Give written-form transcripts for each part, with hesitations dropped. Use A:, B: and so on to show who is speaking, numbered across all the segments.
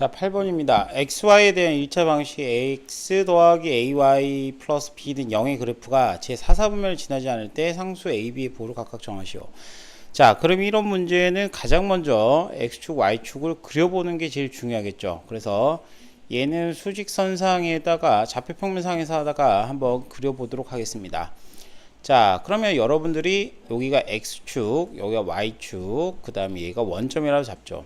A: 자, 8번입니다. xy에 대한 1차 방식 x 더하기 ay 플러스 b는 0의 그래프가 제4사분면을 지나지 않을 때 상수 a, b의 보를 각각 정하시오. 자, 그럼 이런 문제는 가장 먼저 x축, y축을 그려보는 게 제일 중요하겠죠. 그래서 얘는 수직선상에다가 좌표평면상에서 하다가 한번 그려보도록 하겠습니다. 자, 그러면 여러분들이 여기가 x축, 여기가 y축, 그 다음에 얘가 원점이라고 잡죠.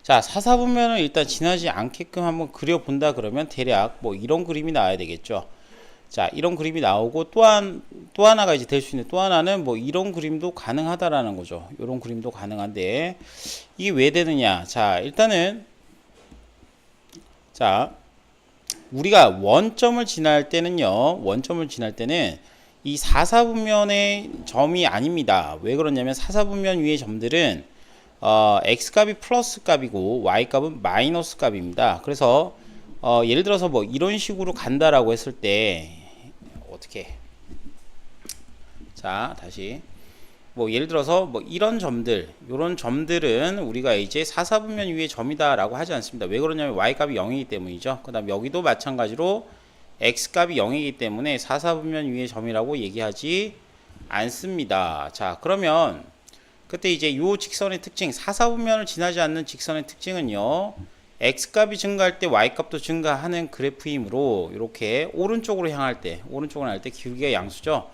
A: 자, 사사분면을 일단 지나지 않게끔 한번 그려본다 그러면 대략 뭐 이런 그림이 나와야 되겠죠. 자, 이런 그림이 나오고 또 하나가 이제 될 수 있는 또 하나는 뭐 이런 그림도 가능하다라는 거죠. 이런 그림도 가능한데 이게 왜 되느냐. 자, 일단은 자, 우리가 원점을 지날 때는요. 원점을 지날 때는 이 사사분면의 점이 아닙니다. 왜 그러냐면 사사분면 위의 점들은 x값이 플러스 값이고 y값은 마이너스 값입니다. 그래서 예를 들어서 뭐 이런 식으로 간다라고 했을 때 어떻게 자 다시 뭐 예를 들어서 뭐 이런 점들 요런 점들은 우리가 이제 사사분면 위의 점이다 라고 하지 않습니다. 왜 그러냐면 y값이 0이기 때문이죠. 그 다음 여기도 마찬가지로 x값이 0이기 때문에 사사분면 위의 점이라고 얘기하지 않습니다. 자, 그러면 그때 이제 요 직선의 특징, 사사분면을 지나지 않는 직선의 특징은요, x값이 증가할 때 y값도 증가하는 그래프이므로 이렇게 오른쪽으로 향할 때 기울기가 양수죠.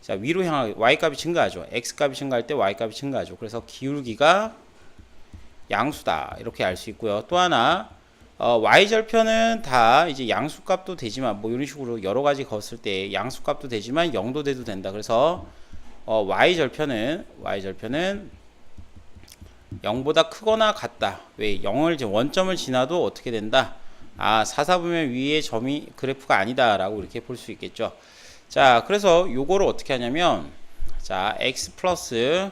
A: 자, 위로 향하게 y값이 증가하죠. x값이 증가할 때 y값이 증가하죠. 그래서 기울기가 양수다 이렇게 알 수 있고요. 또 하나 y절편은 다 이제 양수값도 되지만 뭐 이런 식으로 여러 가지 걷을 때 양수값도 되지만 0도 돼도 된다. 그래서 y절편은 0보다 크거나 같다. 왜 0을 이제 원점을 지나도 어떻게 된다? 아, 사사분면 위의 점이 그래프가 아니다라고 이렇게 볼 수 있겠죠. 자, 그래서 요거를 어떻게 하냐면 자, x 플러스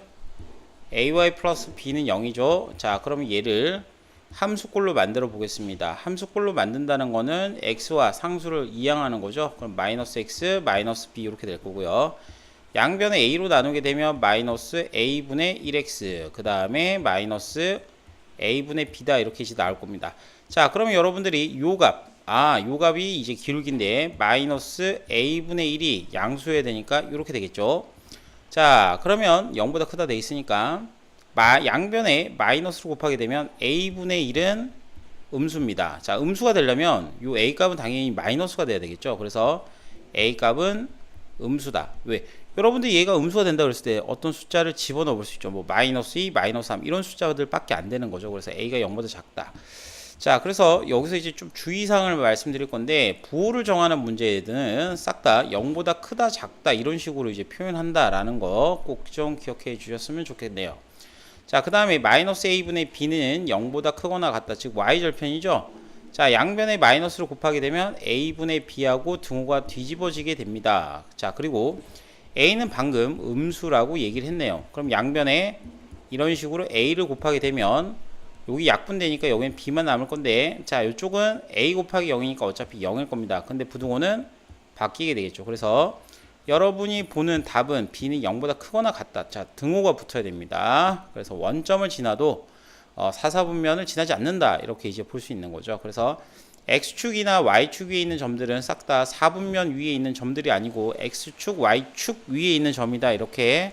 A: ay 플러스 b는 0이죠. 자, 그러면 얘를 함수꼴로 만들어 보겠습니다. 함수꼴로 만든다는 거는 x와 상수를 이항하는 거죠. 그럼 마이너스 x, 마이너스 b 이렇게 될 거고요. 양변을 a로 나누게 되면 마이너스 a분의 1x 그 다음에 마이너스 a분의 b다 이렇게 이제 나올 겁니다. 자, 그러면 여러분들이 요 값이 이제 기울기인데 마이너스 a분의 1이 양수여야 되니까 이렇게 되겠죠. 자, 그러면 0보다 크다 돼 있으니까 양변에 마이너스로 곱하게 되면 a분의 1은 음수입니다. 자, 음수가 되려면 요 a 값은 당연히 마이너스가 돼야 되겠죠. 그래서 a 값은 음수다. 왜? 여러분들이 얘가 음수가 된다 그랬을 때 어떤 숫자를 집어넣어 볼 수 있죠. 뭐 마이너스 2, 마이너스 3 이런 숫자들 밖에 안 되는 거죠. 그래서 a가 0보다 작다. 자, 그래서 여기서 이제 좀 주의사항을 말씀드릴 건데 부호를 정하는 문제는 싹 다 0보다 크다, 작다 이런 식으로 이제 표현한다라는 거 꼭 좀 기억해 주셨으면 좋겠네요. 자, 그 다음에 마이너스 a분의 b는 0보다 크거나 같다. 즉 y절편이죠. 자, 양변에 마이너스를 곱하게 되면 a분의 b하고 등호가 뒤집어지게 됩니다. 자, 그리고 a는 방금 음수라고 얘기를 했네요. 그럼 양변에 이런 식으로 a를 곱하게 되면 여기 약분되니까 여기는 b만 남을 건데 자, 이쪽은 a 곱하기 0이니까 어차피 0일 겁니다. 근데 부등호는 바뀌게 되겠죠. 그래서 여러분이 보는 답은 b는 0보다 크거나 같다. 자, 등호가 붙어야 됩니다. 그래서 원점을 지나도 사사분면을 지나지 않는다. 이렇게 이제 볼 수 있는 거죠. 그래서 x축이나 y축 위에 있는 점들은 싹 다 사분면 위에 있는 점들이 아니고 x축, y축 위에 있는 점이다. 이렇게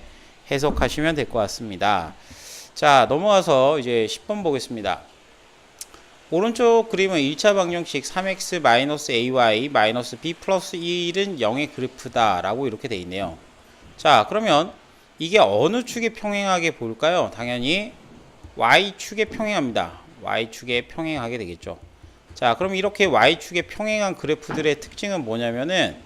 A: 해석하시면 될 것 같습니다. 자, 넘어가서 이제 10번 보겠습니다. 오른쪽 그림은 1차 방정식 3x-ay-b 플러스 1은 0의 그래프다 라고 이렇게 돼 있네요. 자, 그러면 이게 어느 축에 평행하게 보일까요? 당연히 y축에 평행합니다. y축에 평행하게 되겠죠. 자, 그럼 이렇게 y축에 평행한 그래프들의 특징은 뭐냐면은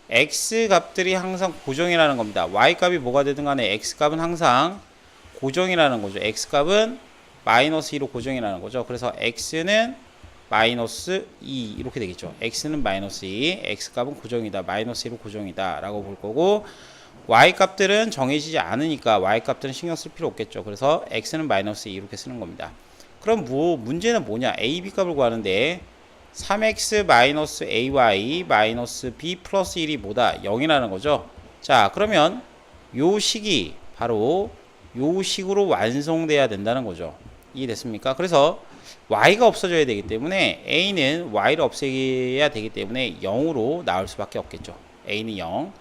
A: x값들이 항상 고정이라는 겁니다. y값이 뭐가 되든 간에 x값은 항상 고정이라는 거죠. x값은 마이너스 2로 고정이라는 거죠. 그래서 x는 마이너스 2 이렇게 되겠죠. x는 마이너스 2, x값은 고정이다. 마이너스 2로 고정이다 라고 볼 거고 y값들은 정해지지 않으니까 y값들은 신경 쓸 필요 없겠죠. 그래서 x는 마이너스 2 이렇게 쓰는 겁니다. 그럼 문제는 뭐냐? a, b 값을 구하는데 3x-ay-b 플러스 1이 뭐다? 0이라는 거죠. 자, 그러면 요 식이 바로 요 식으로 완성돼야 된다는 거죠. 이해됐습니까? 그래서 y가 없어져야 되기 때문에 a는 y를 없애야 되기 때문에 0으로 나올 수밖에 없겠죠. a는 0.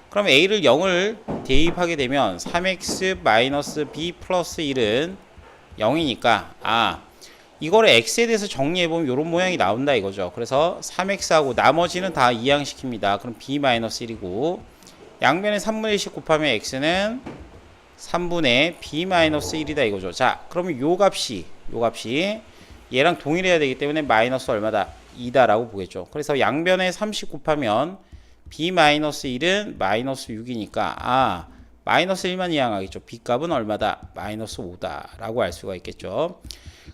A: 그럼 a를 0을 대입하게 되면 3x-b 플러스 1은 0이니까 이거를 x에 대해서 정리해보면 이런 모양이 나온다 이거죠. 그래서 3x하고 나머지는 다 이항시킵니다. 그럼 b-1이고 양변에 3분의 1씩 곱하면 x는 3분의 b-1이다 이거죠. 자, 그러면 요 값이 얘랑 동일해야 되기 때문에 마이너스 얼마다? 2다라고 보겠죠. 그래서 양변에 30 곱하면 b-1은 마이너스 6이니까 마이너스 1만 이항하겠죠. b값은 얼마다? 마이너스 5다라고 알 수가 있겠죠.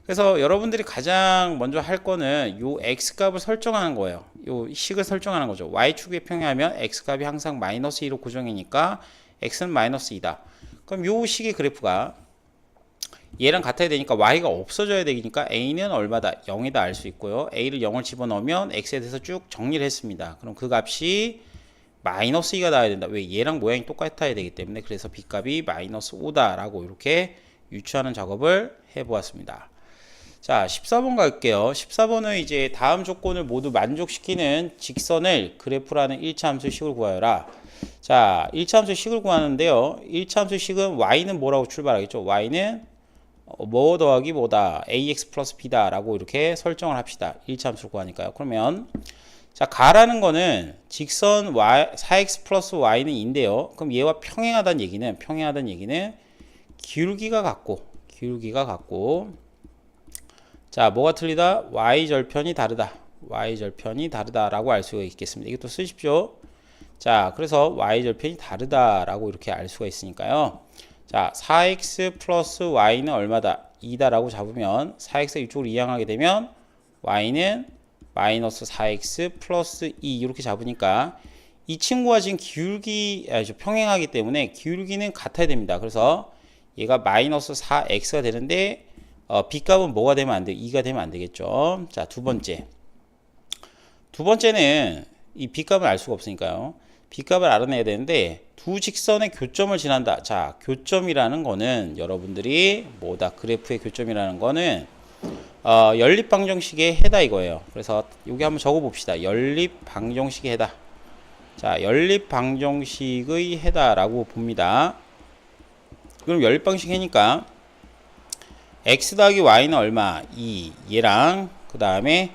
A: 그래서 여러분들이 가장 먼저 할 거는 요 x값을 설정하는 거예요. 요 식을 설정하는 거죠. y축에 평행하면 x값이 항상 마이너스 2로 고정이니까 x는 마이너스 2다. 그럼 요 식의 그래프가 얘랑 같아야 되니까 y가 없어져야 되니까 a는 얼마다? 0이다 알 수 있고요. a를 0을 집어넣으면 x에 대해서 쭉 정리를 했습니다. 그럼 그 값이 마이너스 2가 나와야 된다. 왜? 얘랑 모양이 똑같아야 되기 때문에. 그래서 b값이 마이너스 5다라고 이렇게 유추하는 작업을 해보았습니다. 자, 14번 갈게요. 14번은 이제 다음 조건을 모두 만족시키는 직선을 그래프라는 1차 함수 식을 구하여라. 자, 1차 함수 식을 구하는데요. 1차 함수 식은 y는 뭐라고 출발하겠죠? y는 뭐 더하기 뭐다? ax 플러스 b다 라고 이렇게 설정을 합시다. 1차 함수를 구하니까요. 그러면 자, 가라는 거는 직선 y, 4x 플러스 y는 인데요. 그럼 얘와 평행하다는 얘기는 기울기가 같고 자, 뭐가 틀리다? y절편이 다르다. y절편이 다르다라고 알 수가 있겠습니다. 이것도 쓰십시오. 자, 그래서 y절편이 다르다라고 이렇게 알 수가 있으니까요. 자, 4x 플러스 y는 얼마다? 2다라고 잡으면 4x가 이쪽으로 이항하게 되면 y는 마이너스 4x 플러스 2 이렇게 잡으니까 이 친구와 지금 평행하기 때문에 기울기는 같아야 됩니다. 그래서 얘가 마이너스 4x가 되는데 b값은 뭐가 되면 안 돼? 2가 되면 안 되겠죠. 자, 두 번째는 이 b값을 알 수가 없으니까요. b값을 알아내야 되는데 두 직선의 교점을 지난다. 자, 교점이라는 거는 여러분들이 뭐다? 그래프의 교점이라는 거는 연립방정식의 해다 이거예요. 그래서 여기 한번 적어 봅시다. 연립방정식의 해다. 자, 연립방정식의 해다라고 봅니다. 그럼 연립방정식 해니까 x 더하기 y는 얼마? 2. 얘랑 그 다음에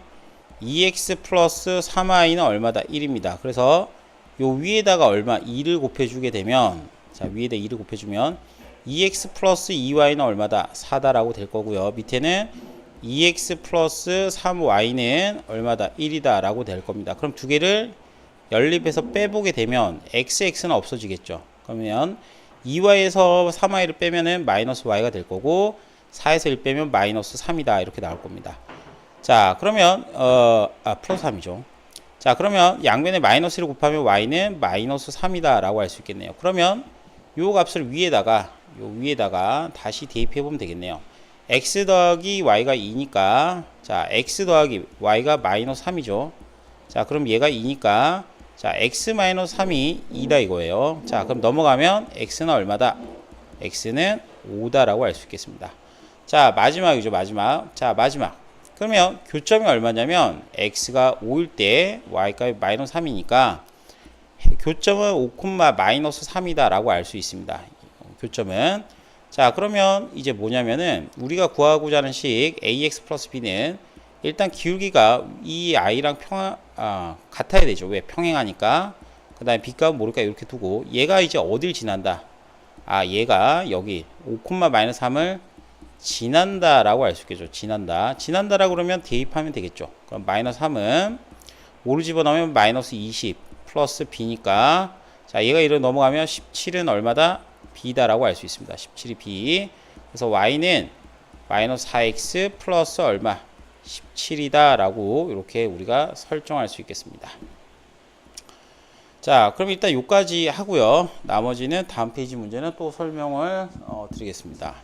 A: 2x 플러스 3y는 얼마다? 1입니다. 그래서 요 위에다가 얼마? 2를 곱해주게 되면 자, 위에다 2를 곱해주면 2x 플러스 2y는 얼마다? 4다라고 될 거고요. 밑에는 2x 플러스 3y는 얼마다? 1이다 라고 될 겁니다. 그럼 두 개를 연립해서 빼보게 되면 x는 없어지겠죠. 그러면 2y에서 3y를 빼면은 마이너스 y가 될 거고 4에서 1 빼면 마이너스 3이다 이렇게 나올 겁니다. 자, 그러면 플러스 3이죠. 자, 그러면 양변에 마이너스를 곱하면 y는 마이너스 3이다 라고 할 수 있겠네요. 그러면 요 값을 위에다가 다시 대입해 보면 되겠네요. x 더하기 y가 2니까 자, x 더하기 y가 마이너스 3이죠. 자, 그럼 얘가 2니까 자, x 마이너스 3이 2다 이거예요. 자, 그럼 넘어가면 x는 얼마다? x는 5다라고 할 수 있겠습니다. 자, 마지막이죠. 자, 마지막. 그러면 교점이 얼마냐면 x가 5일 때 y값이 마이너스 3이니까 교점은 5, 마이너스 3이다 라고 알 수 있습니다. 교점은. 자, 그러면 이제 뭐냐면은 우리가 구하고자 하는 식 ax 플러스 b는 일단 기울기가 이 i랑 같아야 되죠. 왜? 평행하니까. 그 다음에 b값은 모를까 이렇게 두고 얘가 이제 어딜 지난다? 얘가 여기 5, 마이너스 3을 지난다라고 알 수 있겠죠. 지난다라고 그러면 대입하면 되겠죠. 그럼 마이너스 3은 5를 집어넣으면 마이너스 20 플러스 b니까 자, 얘가 이로 넘어가면 17은 얼마다? b다라고 알 수 있습니다. 17이 b. 그래서 y는 마이너스 4x 플러스 얼마? 17이다 라고 이렇게 우리가 설정할 수 있겠습니다. 자, 그럼 일단 여기까지 하고요. 나머지는 다음 페이지 문제는 또 설명을 드리겠습니다.